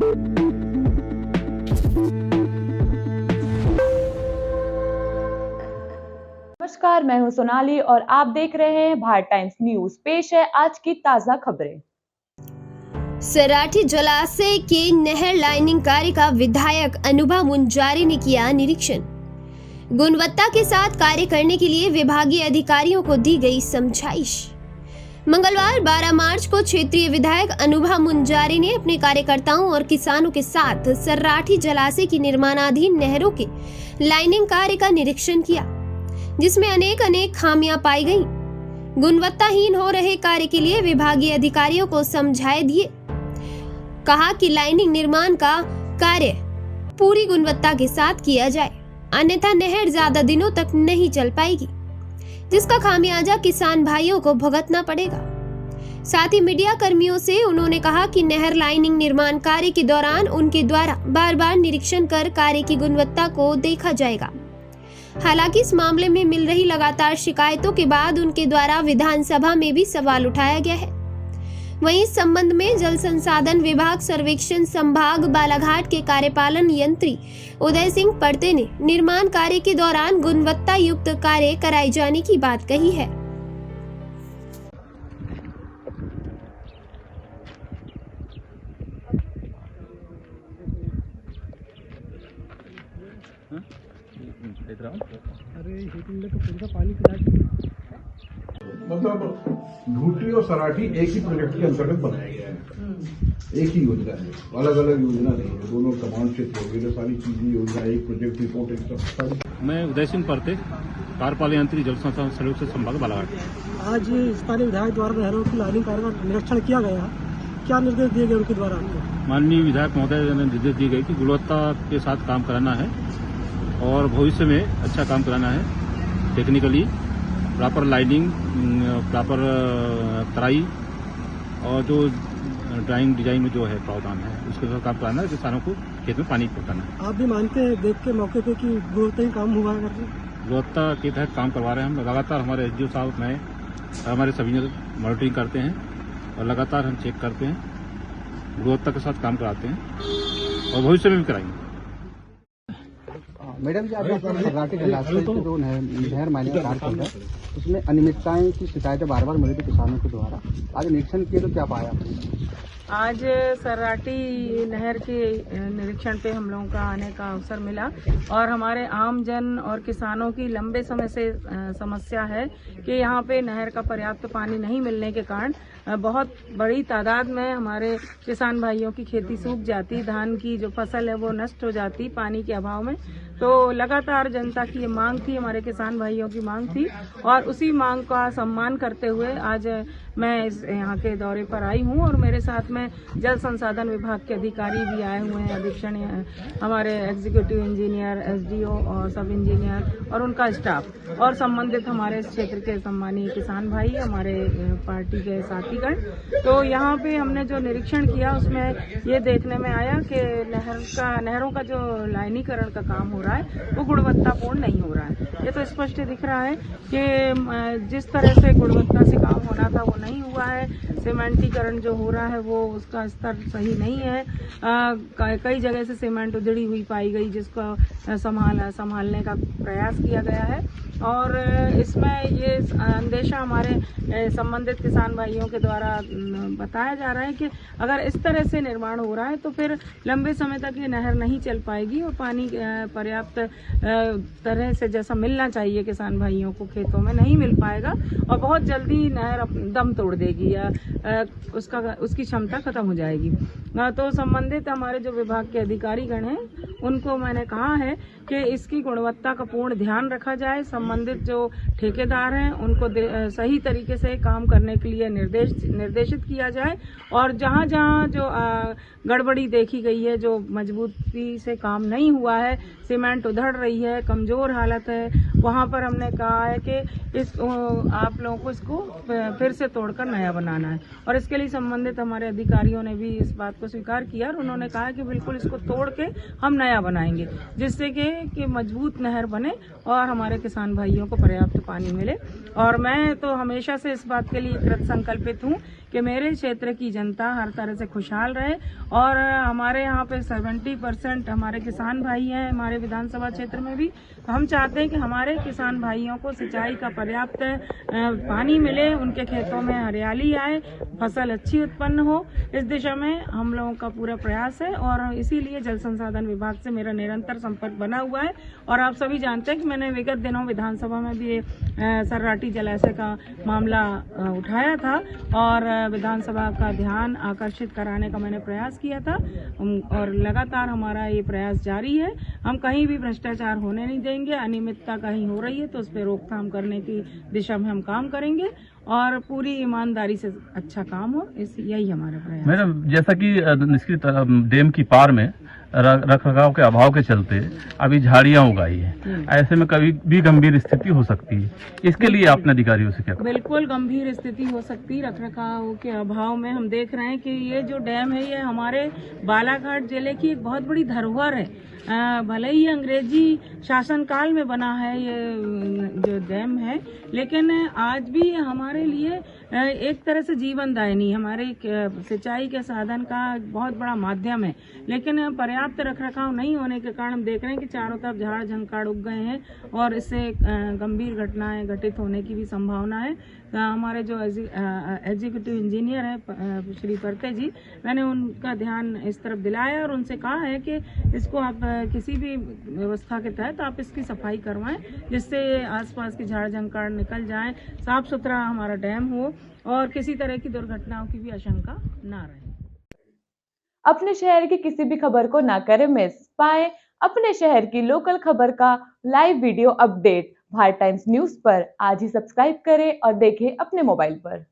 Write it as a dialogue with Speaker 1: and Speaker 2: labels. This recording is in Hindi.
Speaker 1: नमस्कार, मैं हूं सोनाली और आप देख रहे हैं भारत टाइम्स न्यूज। पेश है आज की ताजा खबरें।
Speaker 2: सराठी जलाशय के नहर लाइनिंग कार्य का विधायक अनुभा मुंजारी ने किया निरीक्षण। गुणवत्ता के साथ कार्य करने के लिए विभागीय अधिकारियों को दी गई समझाइश। मंगलवार 12 मार्च को क्षेत्रीय विधायक अनुभा मुंजारी ने अपने कार्यकर्ताओं और किसानों के साथ सराठी जलाशय की निर्माणाधीन नहरों के लाइनिंग कार्य का निरीक्षण किया, जिसमें अनेक खामियां पाई गईं। गुणवत्ताहीन हो रहे कार्य के लिए विभागीय अधिकारियों को समझाए दिए। कहा कि लाइनिंग निर्माण का कार्य पूरी गुणवत्ता के साथ किया जाए, अन्यथा नहर ज्यादा दिनों तक नहीं चल पाएगी, जिसका खामियाजा किसान भाइयों को भुगतना पड़ेगा। साथ ही मीडिया कर्मियों से उन्होंने कहा कि नहर लाइनिंग निर्माण कार्य के दौरान उनके द्वारा बार-बार निरीक्षण कर कार्य की गुणवत्ता को देखा जाएगा। हालांकि इस मामले में मिल रही लगातार शिकायतों के बाद उनके द्वारा विधानसभा में भी सवाल उठाया गया है। वहीं इस संबंध में जल संसाधन विभाग सर्वेक्षण संभाग बालाघाट के कार्यपालन यंत्री उदय सिंह पड़ते ने निर्माण कार्य के दौरान गुणवत्ता युक्त कार्य कराए जाने की बात कही है।
Speaker 3: अरे हीटिंग में तो पूरा पानी पिला
Speaker 4: मतलब घूटी और सराठी एक ही प्रोजेक्ट के अंतर्गत बनाया गया है, एक ही योजना है, अलग अलग योजना नहीं है। दोनों कमांड क्षेत्र हो गए, सारी चीजें योजना एक प्रोजेक्ट रिपोर्ट एक सब सारी।
Speaker 5: मैं उदय सिंह परते, कार्यपालन यंत्री जल संसाधन सर्वेक्षण संभाग बालाघाट।
Speaker 3: आज स्थानीय विधायक द्वारा नहरों की लाइनिंग कार्य का निरीक्षण किया गया। क्या निर्देश दिए गए उनके द्वारा आपको?
Speaker 5: माननीय विधायक महोदय ने निर्देश दिए गए कि गुणवत्ता के साथ काम कराना है और भविष्य में अच्छा काम कराना है। टेक्निकली प्रॉपर लाइनिंग, प्रॉपर तराई और जो ड्राइंग डिजाइन में जो है प्रावधान है उसके साथ काम कराना है, किसानों को खेत में पानी पहुंचाना है।
Speaker 3: आप भी मानते हैं देख के मौके पे कि गुणवत्ता काम हुआ है?
Speaker 5: गुणवत्ता के तहत काम करवा रहे हैं हम। लगातार हमारे एसडीओ साहब में हमारे सभी मॉनिटरिंग करते हैं और लगातार हम चेक करते हैं, गुणवत्ता के साथ काम कराते हैं और भविष्य में भी कराएंगे।
Speaker 6: मैडम जी, आपका सराठी जलाशय जो नहर माइनिंग कार्य चल रहा है उसमें अनियमितताएं की शिकायतें बार बार मिली थी किसानों के द्वारा। आज निरीक्षण किए तो क्या पाया?
Speaker 7: आज सराठी नहर के निरीक्षण पे हम लोगों का आने का अवसर मिला और हमारे आम जन और किसानों की लंबे समय से समस्या है कि यहाँ पे नहर का पर्याप्त पानी नहीं मिलने के कारण बहुत बड़ी तादाद में हमारे किसान भाइयों की खेती सूख जाती, धान की जो फसल है वो नष्ट हो जाती पानी के अभाव में। तो लगातार जनता की ये मांग थी, हमारे किसान भाइयों की मांग थी और उसी मांग का सम्मान करते हुए आज मैं यहाँ के दौरे पर आई हूँ और मेरे साथ में जल संसाधन विभाग के अधिकारी भी आए हुए हैं, अधीक्षण हमारे एग्जीक्यूटिव इंजीनियर, एसडीओ और सब इंजीनियर और उनका स्टाफ और संबंधित हमारे इस क्षेत्र के सम्मानीय किसान भाई, हमारे पार्टी के साथीगण। तो यहाँ पे हमने जो निरीक्षण किया उसमें ये देखने में आया कि नहरों का जो लाइनीकरण का काम हो रहा है वो गुणवत्तापूर्ण नहीं हो रहा है। ये तो स्पष्ट दिख रहा है कि जिस तरह से गुणवत्ता से काम होना था वो नहीं हुआ है। सीमेंटीकरण जो हो रहा है वो उसका स्तर सही नहीं है। कई जगह से सीमेंट उधड़ी हुई पाई गई, जिसको संभालने का प्रयास किया गया है और इसमें ये अंदेशा हमारे संबंधित किसान भाइयों के द्वारा बताया जा रहा है कि अगर इस तरह से निर्माण हो रहा है तो फिर लंबे समय तक ये नहर नहीं चल पाएगी और पानी पर्याप्त तरह से जैसा मिलना चाहिए किसान भाइयों को खेतों में नहीं मिल पाएगा और बहुत जल्दी नहर दम तोड़ देगी या उसकी क्षमता खत्म हो जाएगी। तो संबंधित हमारे जो विभाग के अधिकारीगण हैं उनको मैंने कहा है कि इसकी गुणवत्ता का पूर्ण ध्यान रखा जाए। संबंधित जो ठेकेदार हैं उनको सही तरीके से काम करने के लिए निर्देशित किया जाए और जहां जहां जो गड़बड़ी देखी गई है, जो मजबूती से काम नहीं हुआ है, सीमेंट उधड़ रही है, कमजोर हालत है, वहां पर हमने कहा है कि आप लोगों को इसको फिर से तोड़कर नया बनाना है और इसके लिए संबंधित हमारे अधिकारियों ने भी इस बात को स्वीकार किया और उन्होंने कहा कि बिल्कुल इसको तोड़ के हम नया बनाएंगे, जिससे कि मजबूत नहर बने और हमारे किसान भाइयों को पर्याप्त पानी मिले। और मैं तो हमेशा से इस बात के लिए कृत संकल्पित हूँ कि मेरे क्षेत्र की जनता हर तरह से खुशहाल रहे। और हमारे यहाँ पे 70% हमारे किसान भाई हैं, हमारे विधानसभा क्षेत्र में भी। तो हम चाहते हैं कि हमारे किसान भाइयों को सिंचाई का पर्याप्त पानी मिले, उनके खेतों में हरियाली आए, फसल अच्छी उत्पन्न हो। इस दिशा में हम लोगों का पूरा प्रयास है और इसीलिए जल संसाधन विभाग से मेरा निरंतर संपर्क बना हुआ है। और आप सभी जानते हैं कि मैंने विगत दिनों विधानसभा में भी सर्राटी जलाशय का मामला उठाया था और विधानसभा का ध्यान आकर्षित कराने का मैंने प्रयास किया था और लगातार हमारा ये प्रयास जारी है। हम कहीं भी भ्रष्टाचार होने नहीं देंगे। अनियमितता कहीं हो रही है तो उस पर रोकथाम करने की दिशा में हम काम करेंगे और पूरी ईमानदारी से अच्छा काम हो, यही हमारा प्रयास।
Speaker 8: मैडम, जैसा कि निश्चित डैम की पार में रख रखाव के अभाव के चलते अभी झाड़ियां उगाई है, ऐसे में कभी भी गंभीर स्थिति हो सकती है। इसके लिए आपने अधिकारियों से क्या कहा?
Speaker 7: बिल्कुल गंभीर स्थिति हो सकती है। रख रखाव के अभाव में हम देख रहे हैं कि ये जो डैम है ये हमारे बालाघाट जिले की एक बहुत बड़ी धरोहर है। भले ही अंग्रेजी शासनकाल में बना है ये जो डैम है, लेकिन आज भी हमारे लिए एक तरह से जीवनदायिनी, हमारे सिंचाई के साधन का बहुत बड़ा माध्यम है। लेकिन पर्याप्त रखरखाव नहीं होने के कारण हम देख रहे हैं कि चारों तरफ झाड़ झंकाड़ उग गए हैं और इससे गंभीर घटनाएं घटित होने की भी संभावना है। हमारे जो एग्जीक्यूटिव इंजीनियर हैं श्री परते जी, मैंने उनका ध्यान इस तरफ दिलाया और उनसे कहा है कि इसको आप किसी भी व्यवस्था के तहत आप इसकी सफाई करवाएं, जिससे आसपास की झाड़ झंकाड़ निकल जाएं, साफ सुथरा हमारा डैम हो और किसी तरह की दुर्घटनाओं की भी आशंका ना रहे।
Speaker 1: अपने शहर की किसी भी खबर को ना करें मिस। पाएं अपने शहर की लोकल खबर का live video update Bharat times news पर। आज ही सब्सक्राइब करें और देखें अपने मोबाइल पर।